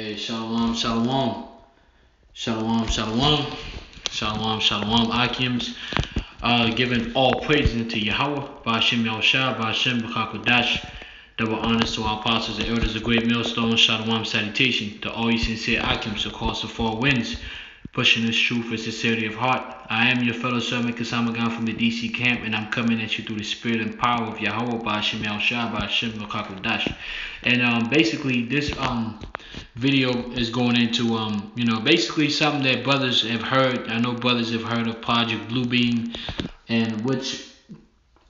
Hey, shalom, shalom, shalom, shalom, shalom, shalom, Akims. Giving all praise unto Yahweh, Ba'ashem Yahushua, Ba'ashem B'chakodash. Double honors to our apostles and elders of great millstone, shalom, salutation to all you sincere Akims across the four winds, pushing this truth with sincerity of heart. I am your fellow servant Kasamagan from the DC camp, and I'm coming at you through the spirit and power of Yahweh, Ba'ashem Yahushua, Ba'ashem B'chakodash. And basically this video is going into basically something that brothers have heard. I know brothers have heard of Project Bluebeam, and which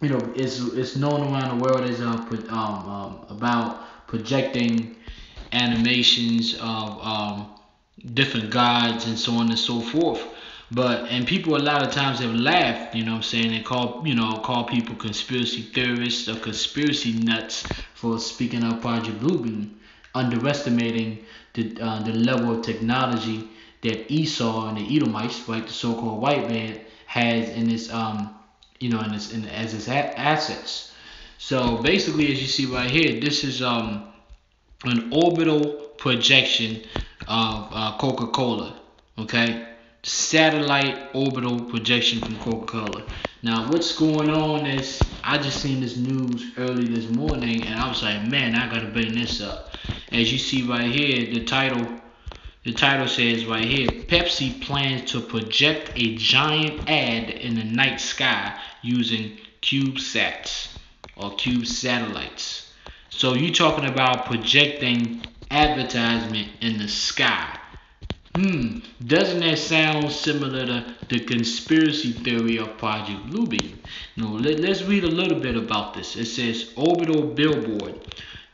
is known around the world as about projecting animations of different gods and so on and so forth. And people a lot of times have laughed, you know what I'm saying, and call people conspiracy theorists or conspiracy nuts for speaking of Project Bluebeam, underestimating the level of technology that Esau and the Edomites, right, the so-called white man, has in its as its assets. So basically, as you see right here, this is an orbital projection of Coca-Cola. Okay, satellite orbital projection from Coca-Cola. Now, what's going on is I just seen this news early this morning, and I was like, man, I gotta bring this up. As you see right here, the title says right here, Pepsi plans to project a giant ad in the night sky using CubeSats or Cube satellites. So you talking about projecting advertisement in the sky. Doesn't that sound similar to the conspiracy theory of Project Bluebeam? No, let's read a little bit about this. It says orbital billboard.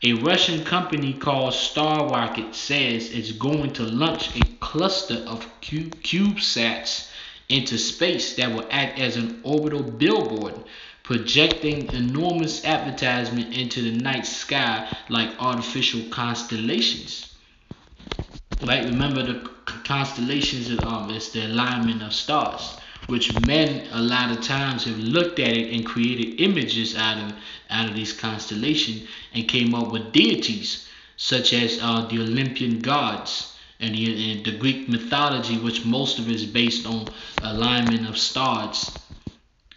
A Russian company called Star Rocket says it's going to launch a cluster of CubeSats into space that will act as an orbital billboard, projecting enormous advertisement into the night sky like artificial constellations. Right? Remember, the constellations is the alignment of stars, which men a lot of times have looked at it and created images out of these constellations and came up with deities such as the Olympian gods and the Greek mythology, which most of it is based on alignment of stars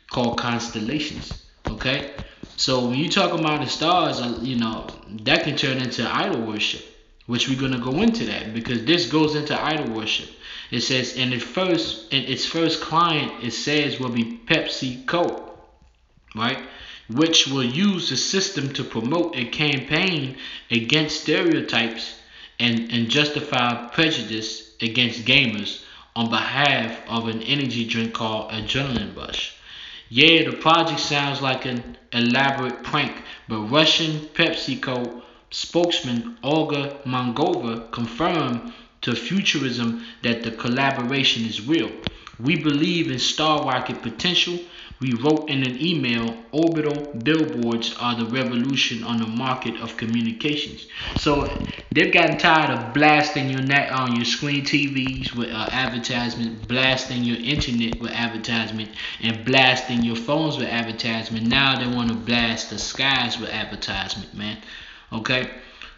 called constellations. Okay, so when you talk about the stars, that can turn into idol worship, which we're gonna go into that because this goes into idol worship. It says in its first client, it says will be PepsiCo, right? Which will use the system to promote a campaign against stereotypes and justify prejudice against gamers on behalf of an energy drink called Adrenaline Rush. Yeah, the project sounds like an elaborate prank, but Russian PepsiCo spokesman Olga Mongova confirmed to Futurism that the collaboration is real. We believe in Star Rocket potential. We wrote in an email, orbital billboards are the revolution on the market of communications. So they've gotten tired of blasting your net on your screen TVs with advertisement, blasting your internet with advertisement, and blasting your phones with advertisement. Now they want to blast the skies with advertisement, man. Okay?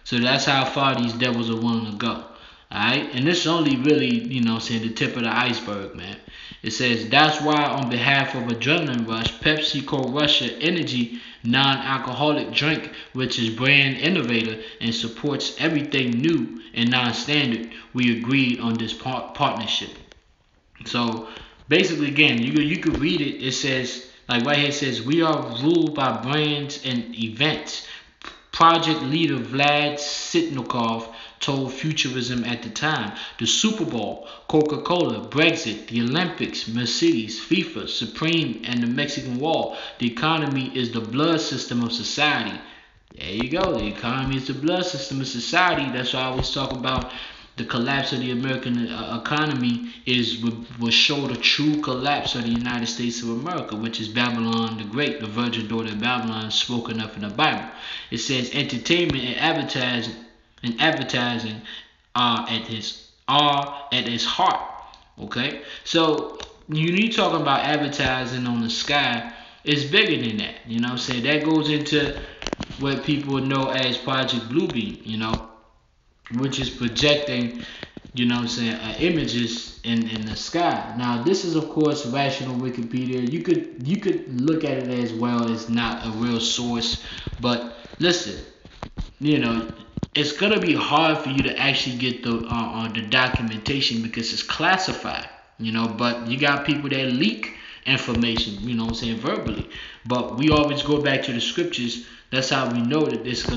So that's how far these devils are willing to go. Alright, and this is only really, the tip of the iceberg, man. It says, that's why on behalf of Adrenaline Rush, PepsiCo Russia Energy non-alcoholic drink, which is brand innovator and supports everything new and non-standard, we agreed on this partnership. So basically, again, you could read it. It says, like right here, it says, we are ruled by brands and events. Project leader Vlad Sitnikov told Futurism at the time. The Super Bowl, Coca-Cola, Brexit, the Olympics, Mercedes, FIFA, Supreme, and the Mexican Wall. The economy is the blood system of society. There you go. The economy is the blood system of society. That's why I always talk about the collapse of the American economy will show the true collapse of the United States of America, which is Babylon the Great, the virgin daughter of Babylon, spoken of in the Bible. It says entertainment and advertising are at his heart. Okay, so you talking about advertising on the sky, it's bigger than that. You know what I'm saying? That goes into what people know as Project Bluebeam. which is projecting, images in the sky. Now, this is of course rational Wikipedia. You could look at it as well as not a real source, but listen, you know, it's gonna be hard for you to actually get the documentation because it's classified. But you got people that leak information. Verbally. But we always go back to the scriptures. That's how we know that this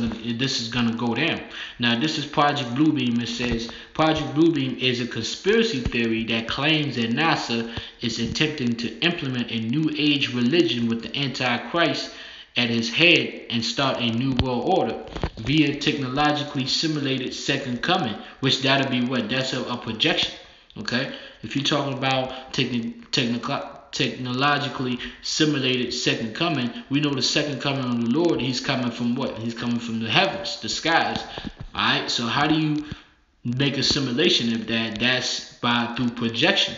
is gonna go down. Now, this is Project Bluebeam. It says Project Bluebeam is a conspiracy theory that claims that NASA is attempting to implement a new age religion with the Antichrist at his head and start a new world order via technologically simulated second coming, which that'll be what? That's a projection. Okay? If you're talking about technologically simulated second coming, we know the second coming of the Lord, he's coming from what? He's coming from the heavens, the skies. Alright? So how do you make a simulation of that? That's through projection.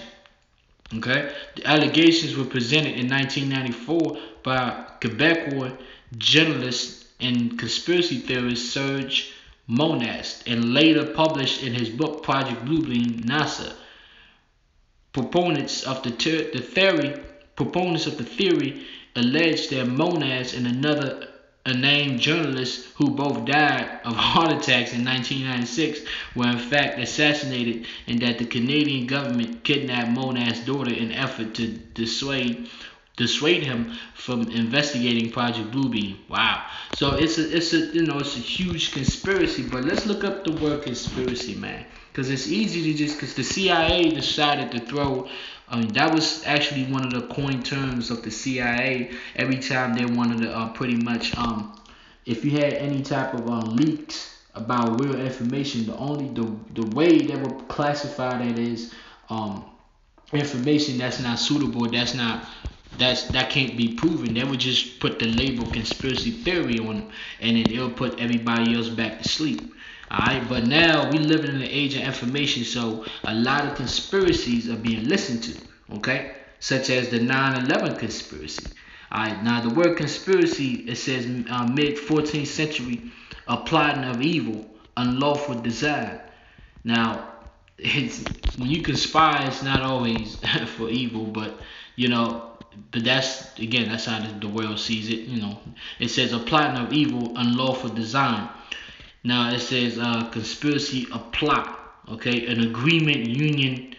Okay, the allegations were presented in 1994 by Quebecois journalist and conspiracy theorist Serge Monast, and later published in his book Project Bluebeam. NASA proponents of the theory allege that Monast and another unnamed journalist who both died of heart attacks in 1996 were in fact assassinated, and that the Canadian government kidnapped Monast's daughter in an effort to dissuade him from investigating Project Bluebeam. Wow. So it's a huge conspiracy. But let's look up the word conspiracy, man, because it's easy to because the CIA decided to throw. That was actually one of the coined terms of the CIA. Every time they wanted to pretty much if you had any type of leaks about real information, the way they would classify that is information that's not suitable, that can't be proven. They would just put the label conspiracy theory on them, and then it'll put everybody else back to sleep. Alright, but now we live in an age of information, so a lot of conspiracies are being listened to, okay? Such as the 9/11 conspiracy. Alright, now the word conspiracy, it says mid 14th century, a plotting of evil, unlawful design. Now, when you conspire, it's not always for evil, but that's how the world sees it. It says a plotting of evil, unlawful design. Now it says conspiracy, a plot, okay, an agreement, union.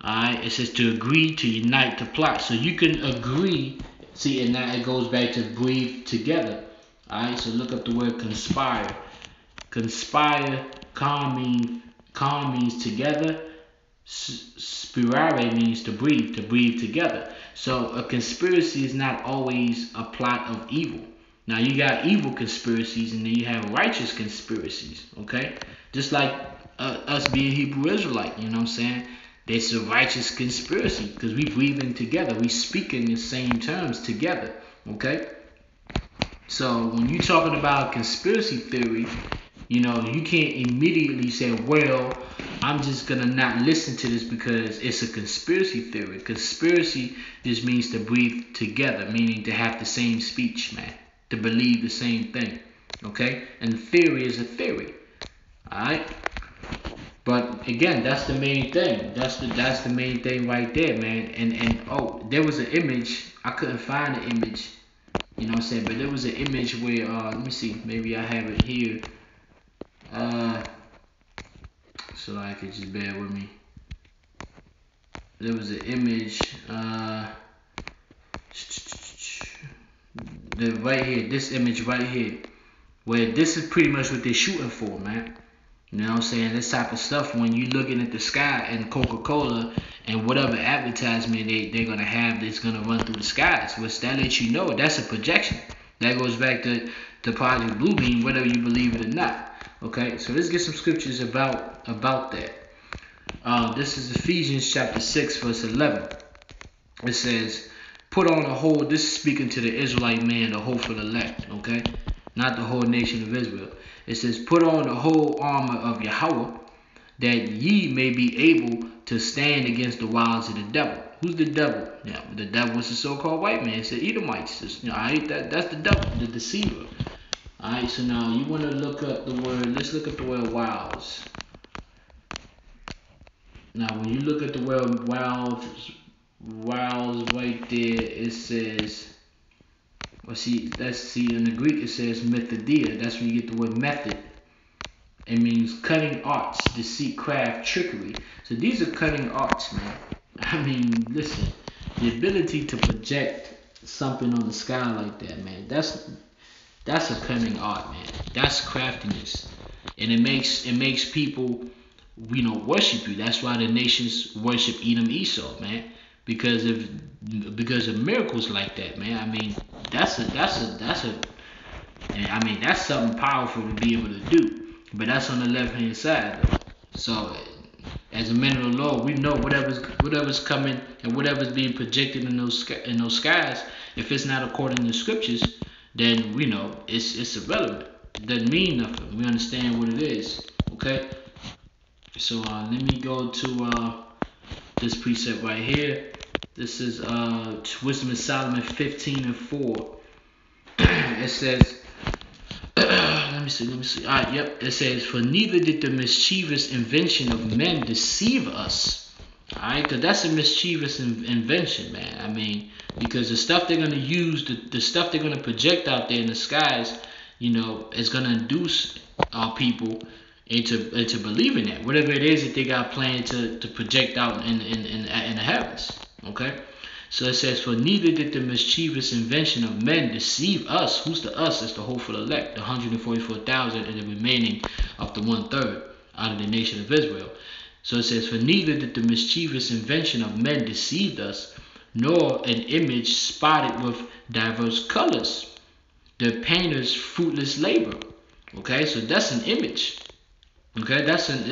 Alright, it says to agree, to unite, to plot. So you can agree. See, and now it goes back to breathe together. Alright, so look up the word conspire. Conspire, calm means together. Spirare means to breathe together. So a conspiracy is not always a plot of evil. Now you got evil conspiracies, and then you have righteous conspiracies. Okay, just like us being Hebrew Israelite. You know what I'm saying? It's a righteous conspiracy because we breathing together, we speaking the same terms together. Okay, so when you're talking about conspiracy theory, you can't immediately say, well, I'm just gonna not listen to this because it's a conspiracy theory. Conspiracy just means to breathe together, meaning to have the same speech, man, to believe the same thing. Okay, and theory is a theory. All right. But again, that's the main thing. That's the main thing right there, man. And oh, there was an image. I couldn't find the image. You know what I'm saying? But there was an image where let me see. Maybe I have it here. So I could just bear with me. There was an image. Right here. This image right here, where this is pretty much what they're shooting for, man. You know what I'm saying? This type of stuff, when you looking at the sky and Coca-Cola and whatever advertisement they're going to have that's going to run through the skies, which that lets you know that's a projection. That goes back to Project Bluebeam, whether you believe it or not. Okay, so let's get some scriptures about that. This is Ephesians chapter 6, verse 11. It says, put on the whole, this is speaking to the Israelite man, the hopeful elect, okay? Not the whole nation of Israel. It says, put on the whole armor of Yahweh, that ye may be able to stand against the wiles of the devil. Who's the devil? Yeah, the devil is the so-called white man. It's the Edomites. That's the devil, the deceiver. Alright, so now you want to look up the word, let's look up the word wows. Now, when you look at the word wows right there, it says, well, see, let's see, in the Greek it says methodia. That's where you get the word method. It means cunning arts, deceit, craft, trickery. So these are cunning arts, man. I mean, listen, the ability to project something on the sky like that, man, that's a cunning art, man. That's craftiness, and it makes people, worship you. That's why the nations worship Edom, Esau, man, because of miracles like that, man. I mean, that's something powerful to be able to do. But that's on the left hand side, though. So, as a man of the Lord, we know whatever's coming and whatever's being projected in those skies. If it's not according to the scriptures, then we know it's irrelevant. It doesn't mean nothing. We understand what it is. Okay. So let me go to this precept right here. This is Wisdom of Solomon 15:4. It says, let me see. Alright, yep. It says, for neither did the mischievous invention of men deceive us. Alright, because that's a mischievous invention, man. I mean, because the stuff they're going to use, the stuff they're going to project out there in the skies, is going to induce our people into believing that. Whatever it is that they got planned to project out in the heavens. Okay? So it says, for neither did the mischievous invention of men deceive us. Who's the us? It's the hopeful elect, the 144,000 and the remaining of the 1/3 out of the nation of Israel. So it says, for neither did the mischievous invention of men deceive us, nor an image spotted with diverse colors, the painter's fruitless labor. Okay, so that's an image. Okay, that's an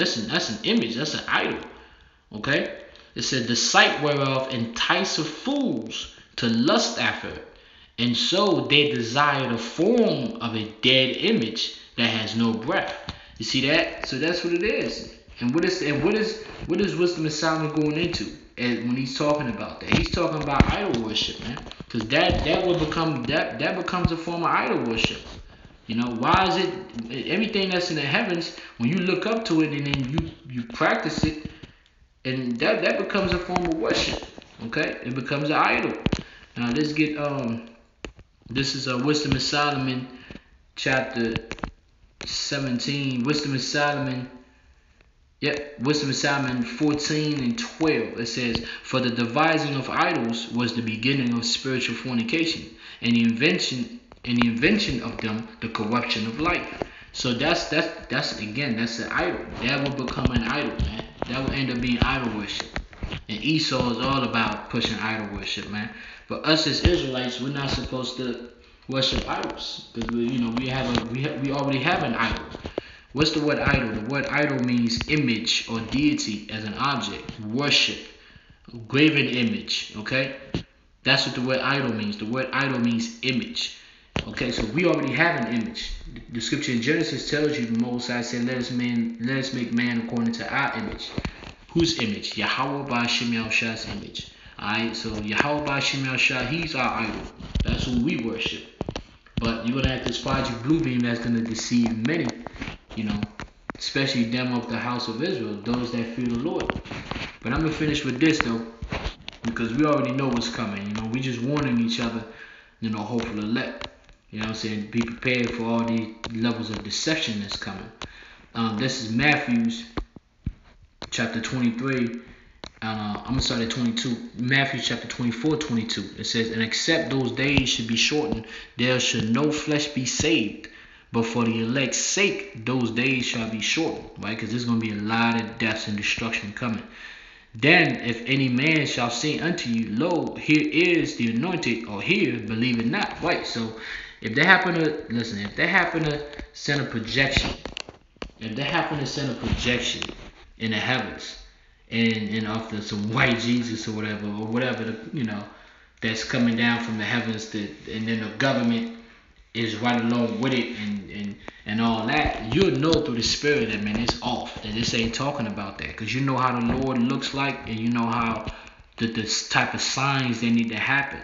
image, that's an idol. Okay? It said, the sight whereof enticeth fools to lust after it, and so they desire the form of a dead image that has no breath. You see that? So that's what it is. And what is Wisdom of Solomon going into? And when he's talking about that, he's talking about idol worship, man. Because that will become that becomes a form of idol worship. Why is it everything that's in the heavens, when you look up to it and then you practice it, and that becomes a form of worship. Okay, it becomes an idol. Now let's get this is Wisdom of Solomon chapter 17. Wisdom of Solomon. Yep, Wisdom of Solomon 14:12. It says, for the devising of idols was the beginning of spiritual fornication, and the invention of them the corruption of life. So that's again, that's an idol. That will become an idol, man. That will end up being idol worship. And Esau is all about pushing idol worship, man. But us as Israelites, we're not supposed to worship idols, because we already have an idol. What's the word idol? The word idol means image or deity as an object, worship, graven image. Okay, that's what the word idol means. The word idol means image. Okay, so we already have an image. The scripture in Genesis tells you, the Most High said, let us make man according to our image. Whose image? Yahweh Ba'Shem Yahushua's image. Alright, so Yahweh Ba'Shem Yahushua, he's our idol. That's who we worship. But you're going to have this Project Bluebeam that's going to deceive many, especially them of the house of Israel, those that fear the Lord. But I'm going to finish with this, though, because we already know what's coming. We just warning each other, hopeful elect. You know what I'm saying? Be prepared for all these levels of deception that's coming. This is Matthew's chapter 23. I'm going to start at 22. Matthew chapter 24:22. It says, and except those days should be shortened, there should no flesh be saved. But for the elect's sake, those days shall be shortened. Right? Because there's going to be a lot of deaths and destruction coming. Then if any man shall say unto you, lo, here is the anointed, or here, believe it not. Right? So if they happen to send a projection, in the heavens, and after some white Jesus or whatever, that's coming down from the heavens, and then the government is right along with it, and all that, you'll know through the spirit that, man, it's off, that this ain't talking about that, because you know how the Lord looks like, and you know how the type of signs they need to happen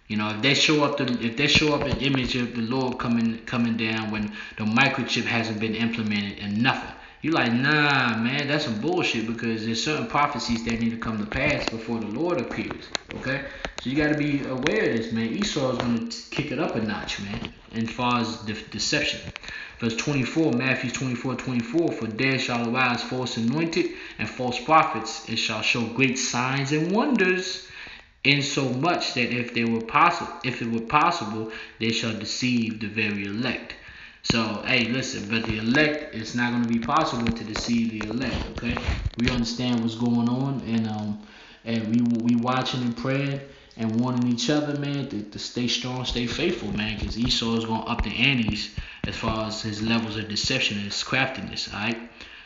You know, if they show up an image of the Lord coming down when the microchip hasn't been implemented and nothing. You like, nah, man, that's some bullshit because there's certain prophecies that need to come to pass before the Lord appears. Okay, so you got to be aware of this, man. Esau is going to kick it up a notch, man. As far as deception, verse 24, Matthew 24:24, for there shall arise false anointed and false prophets. It shall show great signs and wonders, insomuch that if it were possible, they shall deceive the very elect. So, hey, listen, but the elect, it's not going to be possible to deceive the elect. Okay, we understand what's going on, and we watching and praying and warning each other, man, to stay strong, stay faithful, man, because Esau is going to up the antes as far as his levels of deception and his craftiness. All right.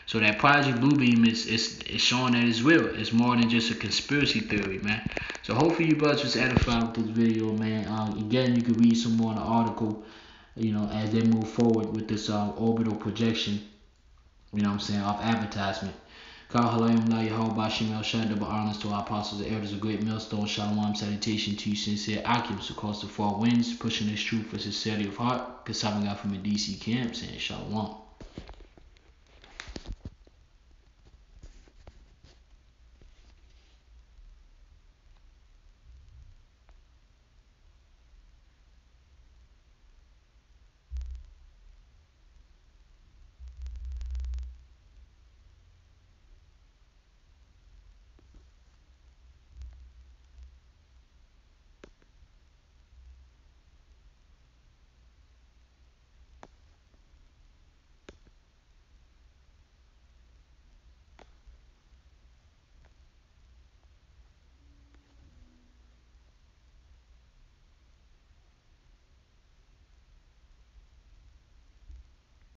So that Project Bluebeam is showing that it's real. It's more than just a conspiracy theory, man. So hopefully you brothers was edified with this video, man. Again, you can read some more in the article, you know, as they move forward with this orbital projection, you know what I'm saying, off advertisement. Kal Halayim La Yahweh Shemel Shad, double honors to our apostles and elders of great millstone. Shalom, salutation to you, sincere occupants across the four winds, pushing this truth for sincerity of heart. Because God from a DC camp saying Shalom.